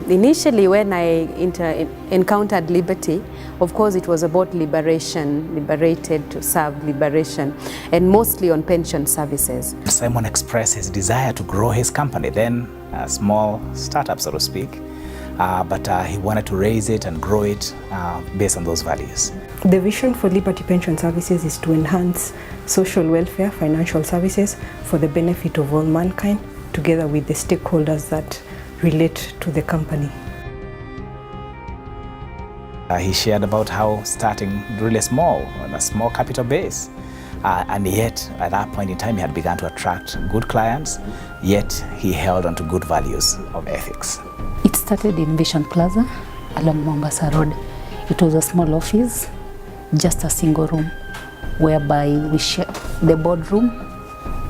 Initially, when I encountered Liberty, of course it was about liberation, liberated to serve liberation, and mostly on pension services. Simon expressed his desire to grow his company, then a small startup, so to speak, but he wanted to raise it and grow it based on those values. The vision for Liberty Pension Services is to enhance social welfare, financial services for the benefit of all mankind, together with the stakeholders that relate to the company. He shared about how starting really small, on a small capital base, and yet at that point in time he had begun to attract good clients, yet he held on to good values of ethics. It started in Vision Plaza along Mombasa Road. It was a small office, just a single room, whereby we share the boardroom.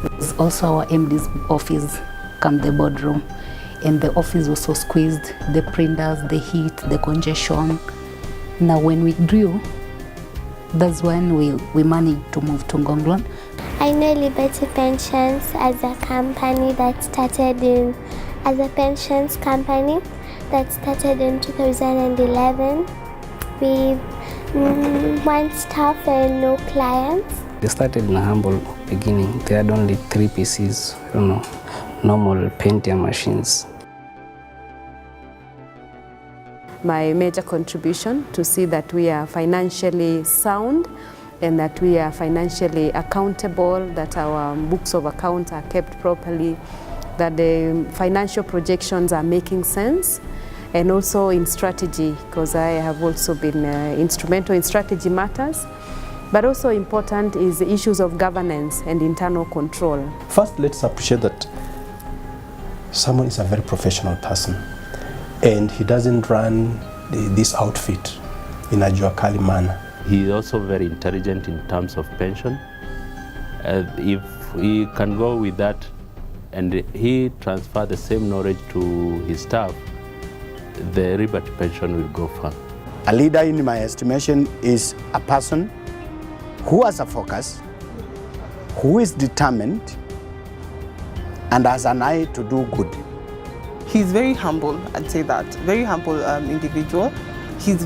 It was also our MD's office, come the boardroom. And the office was so squeezed, the printers, the heat, the congestion. Now when we grew, that's when we managed to move to Ngonglon. I know Liberty Pensions as a company that started in, as a pensions company that started in 2011 with one staff and no clients. They started in a humble beginning. They had only 3 PCs, normal Pentium machines. My major contribution to see that we are financially sound and that we are financially accountable, that our books of accounts are kept properly, that the financial projections are making sense, and also in strategy, because I have also been instrumental in strategy matters. But also important is the issues of governance and internal control. First, let's appreciate that someone is a very professional person and he doesn't run this outfit in a Juakali manner. He is also very intelligent in terms of pension. If he can go with that and he transfer the same knowledge to his staff, the Liberty Pension will go far. A leader, in my estimation, is a person who has a focus, who is determined, and has an eye to do good. He's very humble, I'd say that. Very humble individual. He's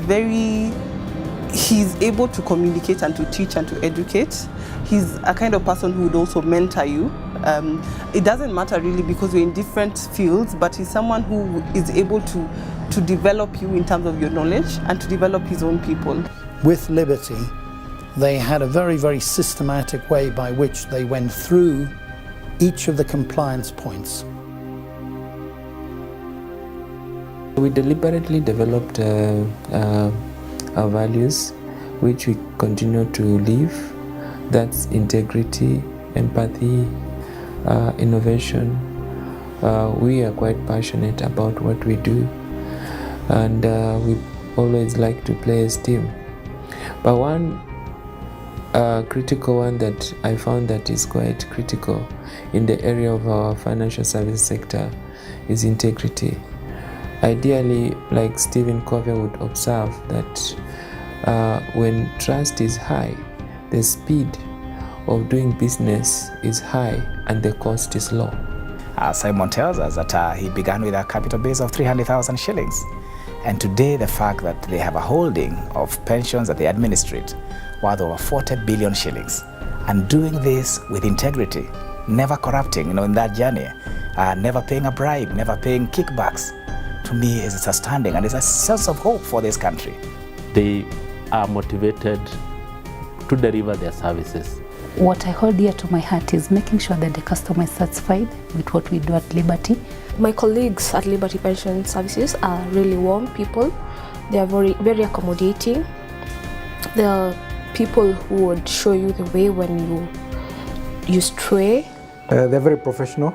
able to communicate and to teach and to educate. He's a kind of person who would also mentor you. It doesn't matter really because we're in different fields, but he's someone who is able to develop you in terms of your knowledge and to develop his own people. With Liberty, they had a very, very systematic way by which they went through each of the compliance points. We deliberately developed our values, which we continue to live. That's integrity, empathy, innovation. We are quite passionate about what we do, and we always like to play as team. But one critical one that I found that is quite critical in the area of our financial service sector is integrity. Ideally, like Stephen Covey would observe, that when trust is high, the speed of doing business is high and the cost is low. Simon tells us that he began with a capital base of 300,000 shillings. And today the fact that they have a holding of pensions that they administrate worth over 40 billion shillings, and doing this with integrity, never corrupting, in that journey, never paying a bribe, never paying kickbacks, to me is outstanding and is a sense of hope for this country. They are motivated to deliver their services. What I hold dear to my heart is making sure that the customer is satisfied with what we do at Liberty. My colleagues at Liberty Pension Services are really warm people. They are very, very accommodating. They are people who would show you the way when you stray. They're very professional,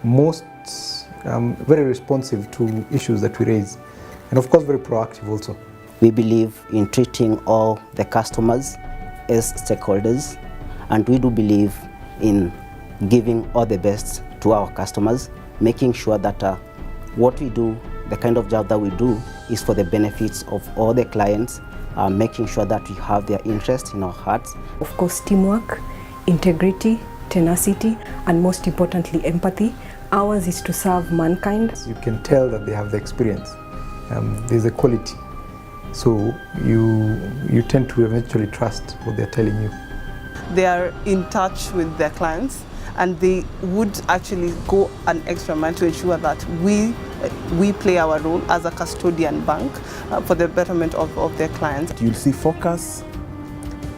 most very responsive to issues that we raise, and of course very proactive also. We believe in treating all the customers as stakeholders, and we do believe in giving all the best to our customers, making sure that what we do, the kind of job that we do, is for the benefits of all the clients, making sure that we have their interest in our hearts. Of course, teamwork, integrity, tenacity, and most importantly, empathy, Ours is to serve mankind. You can tell that they have the experience. There's a quality. So you tend to eventually trust what they're telling you. They are in touch with their clients, and they would actually go an extra mile to ensure that we play our role as a custodian bank for the betterment of their clients. You'll see focus,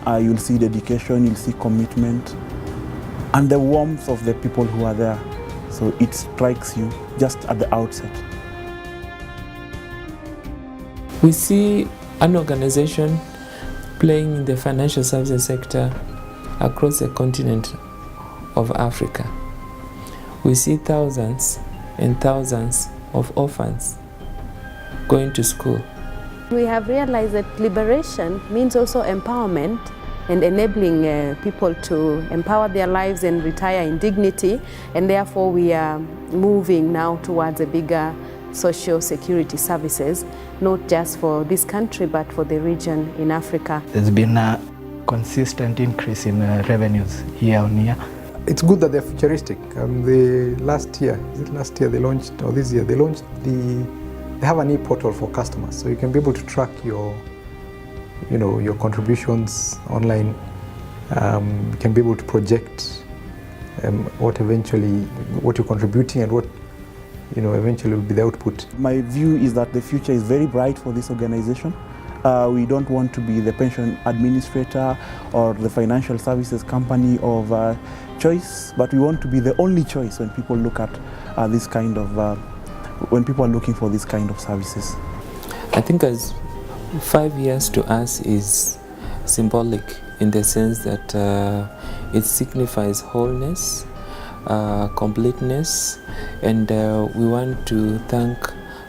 you'll see dedication, you'll see commitment, and the warmth of the people who are there. So it strikes you just at the outset. We see an organization playing in the financial services sector across the continent of Africa. We see thousands and thousands of orphans going to school. We have realized that liberation means also empowerment and enabling people to empower their lives and retire in dignity, and therefore we are moving now towards a bigger social security services, not just for this country but for the region in Africa. There's been a consistent increase in revenues year on year. It's good that they're futuristic. They launched, or this year, they have an e-portal for customers, so you can be able to track your contributions online. You can be able to project what you're contributing and what eventually will be the output. My view is that the future is very bright for this organization. We don't want to be the pension administrator or the financial services company of choice, but we want to be the only choice when people look at this kind of, when people are looking for this kind of services. I think as 5 years to us is symbolic in the sense that it signifies wholeness, completeness, and we want to thank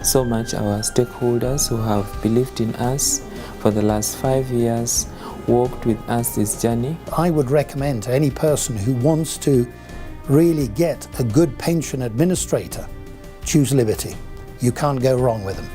so much our stakeholders who have believed in us for the last 5 years, walked with us this journey. I would recommend to any person who wants to really get a good pension administrator, choose Liberty. You can't go wrong with them.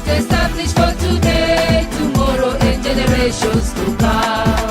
Established for today, tomorrow, and generations to come.